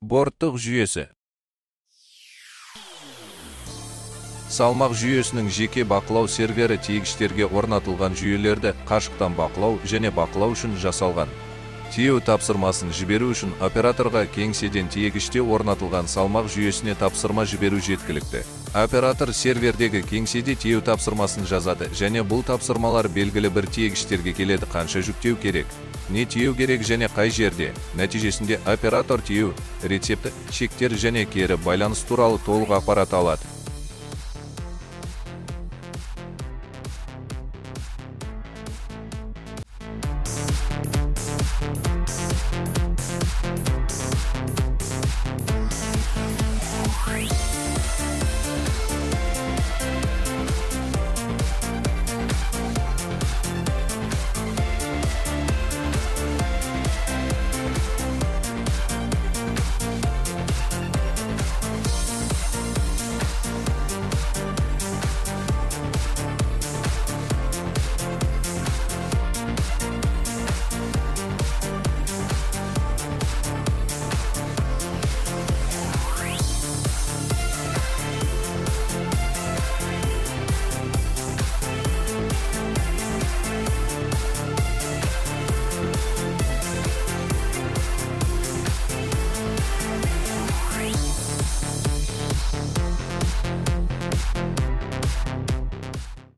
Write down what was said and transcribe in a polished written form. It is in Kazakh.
Борттық жүйесі. Салмақ жүйесінің жеке бақылау сервері тиегіштерге орнатылған жүйелерді қашықтан бақылау және бақылау үшін жасалған. Тиеу тапсырмасын жіберу үшін операторға кеңседен тиегіште орнатылған салмақ жүйесіне тапсырма жіберу жеткілікті. Оператор сервердегі кеңседе тиеу тапсырмасын жазады және бұл тапсырмалар белгілі бір тиегіштерге келеді, қанша жүктеу керек, не тиеу керек және қай жерде. Нәтижесінде оператор тиеу, рецепті, шектер және кері байланыс туралы толық ақпарат алады.